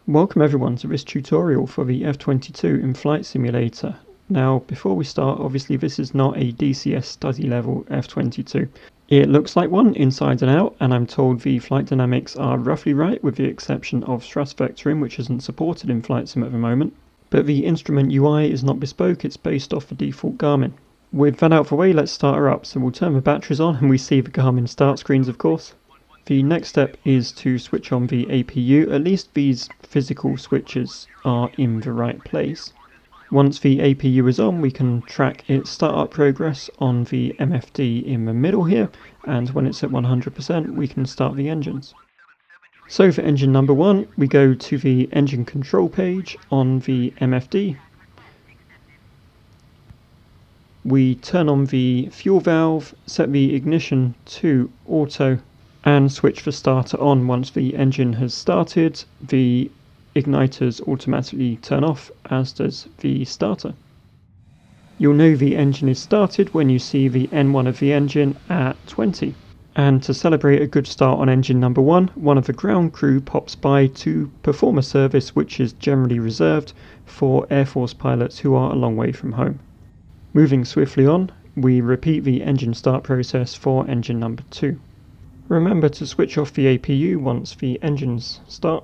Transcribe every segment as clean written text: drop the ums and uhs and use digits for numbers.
Welcome everyone to this tutorial for the F-22 in Flight Simulator. Now before we start, obviously this is not a DCS study level F-22. It looks like one inside and out, and I'm told the flight dynamics are roughly right with the exception of thrust vectoring, which isn't supported in Flight Sim at the moment. But the instrument UI is not bespoke, it's based off the default Garmin. With that out of the way, let's start her up. So we'll turn the batteries on and we see the Garmin start screens, of course. The next step is to switch on the APU. At least these physical switches are in the right place. Once the APU is on, we can track its startup progress on the MFD in the middle here, and when it's at 100% we can start the engines. So for engine number 1, we go to the engine control page on the MFD. We turn on the fuel valve, set the ignition to auto, and switch the starter on. Once the engine has started, the igniters automatically turn off, as does the starter. You'll know the engine is started when you see the N1 of the engine at 20. And to celebrate a good start on engine number 1, one of the ground crew pops by to perform a service which is generally reserved for Air Force pilots who are a long way from home. Moving swiftly on, we repeat the engine start process for engine number 2. Remember to switch off the APU once the engines start.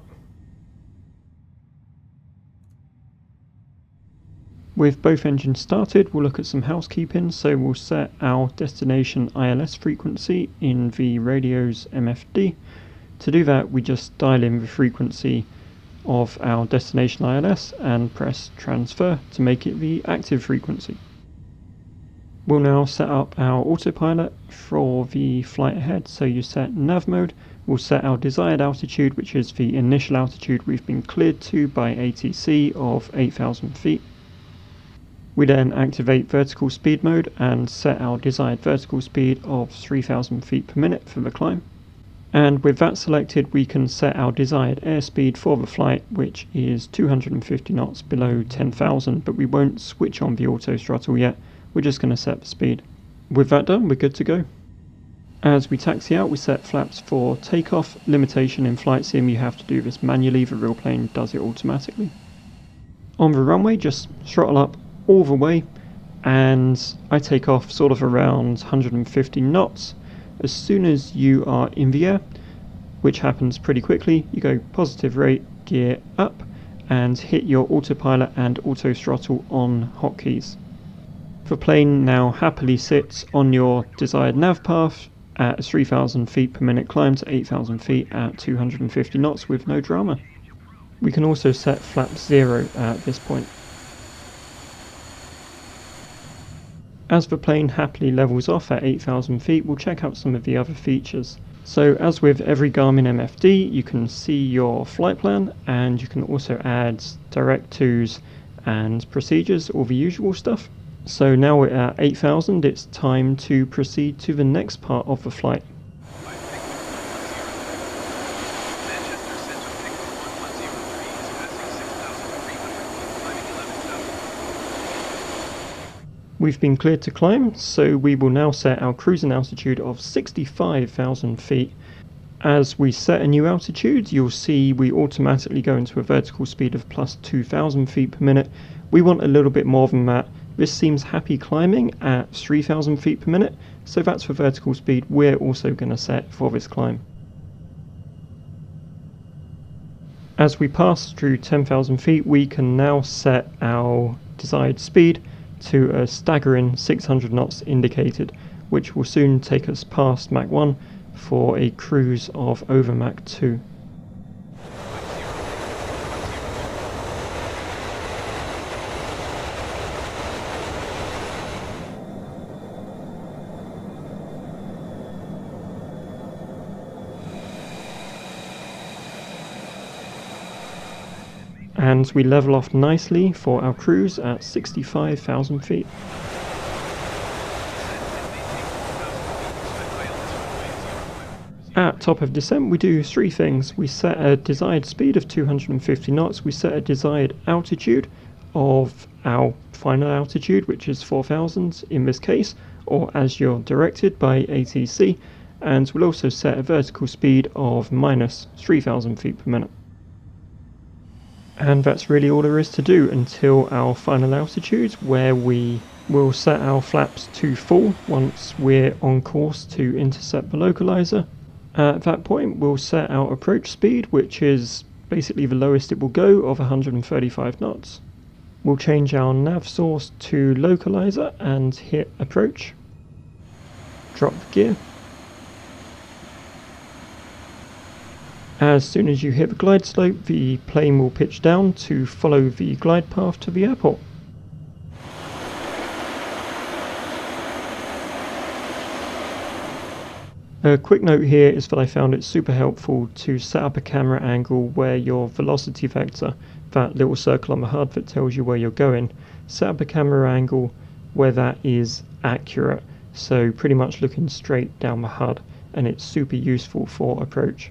With both engines started, we'll look at some housekeeping. So we'll set our destination ILS frequency in the radio's MFD. To do that, we just dial in the frequency of our destination ILS and press transfer to make it the active frequency. We'll now set up our autopilot for the flight ahead. So you set nav mode, we'll set our desired altitude, which is the initial altitude we've been cleared to by ATC of 8,000 feet. We then activate vertical speed mode and set our desired vertical speed of 3,000 feet per minute for the climb. And with that selected, we can set our desired airspeed for the flight, which is 250 knots below 10,000, but we won't switch on the auto throttle yet. We're just going to set the speed. With that done, we're good to go. As we taxi out, we set flaps for takeoff. Limitation in Flight Sim, you have to do this manually, the real plane does it automatically. On the runway, just throttle up all the way, and I take off sort of around 150 knots. As soon as you are in the air, which happens pretty quickly, you go positive rate, gear up, and hit your autopilot and auto throttle on hotkeys. The plane now happily sits on your desired nav path at a 3,000 feet per minute climb to 8,000 feet at 250 knots with no drama. We can also set flap 0 at this point. As the plane happily levels off at 8,000 feet, we'll check out some of the other features. So as with every Garmin MFD, you can see your flight plan, and you can also add direct tos and procedures, all the usual stuff. So now we're at 8,000, it's time to proceed to the next part of the flight. We've been cleared to climb, so we will now set our cruising altitude of 65,000 feet. As we set a new altitude, you'll see we automatically go into a vertical speed of plus 2,000 feet per minute. We want a little bit more than that. This seems happy climbing at 3,000 feet per minute, so that's the vertical speed we're also going to set for this climb. As we pass through 10,000 feet, we can now set our desired speed to a staggering 600 knots indicated, which will soon take us past Mach 1 for a cruise of over Mach 2. And we level off nicely for our cruise at 65,000 feet. At top of descent, we do 3 things. We set a desired speed of 250 knots, we set a desired altitude of our final altitude, which is 4,000 in this case, or as you're directed by ATC, and we'll also set a vertical speed of minus 3,000 feet per minute. And that's really all there is to do until our final altitude, where we will set our flaps to full once we're on course to intercept the localizer. At that point we'll set our approach speed, which is basically the lowest it will go, of 135 knots. We'll change our nav source to localizer and hit approach. Drop the gear. As soon as you hit the glide slope, the plane will pitch down to follow the glide path to the airport. A quick note here is that I found it super helpful to set up a camera angle where your velocity vector, that little circle on the HUD that tells you where you're going, set up a camera angle where that is accurate, so pretty much looking straight down the HUD, and it's super useful for approach.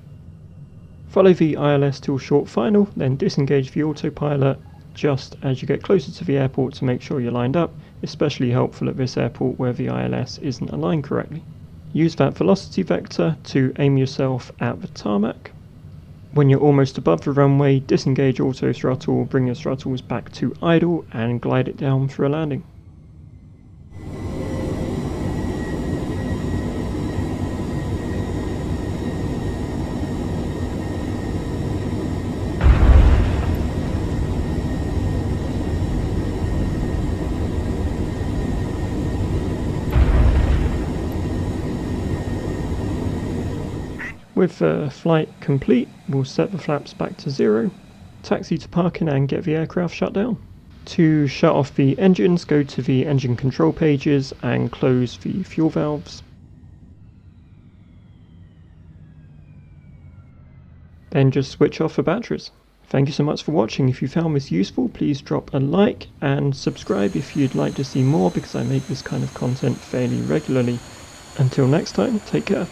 Follow the ILS till short final, then disengage the autopilot just as you get closer to the airport to make sure you're lined up, especially helpful at this airport where the ILS isn't aligned correctly. Use that velocity vector to aim yourself at the tarmac. When you're almost above the runway, disengage auto throttle, bring your throttles back to idle and glide it down for a landing. With the flight complete, we'll set the flaps back to 0, taxi to parking and get the aircraft shut down. To shut off the engines, go to the engine control pages and close the fuel valves. Then just switch off the batteries. Thank you so much for watching. If you found this useful, please drop a like and subscribe if you'd like to see more, because I make this kind of content fairly regularly. Until next time, take care.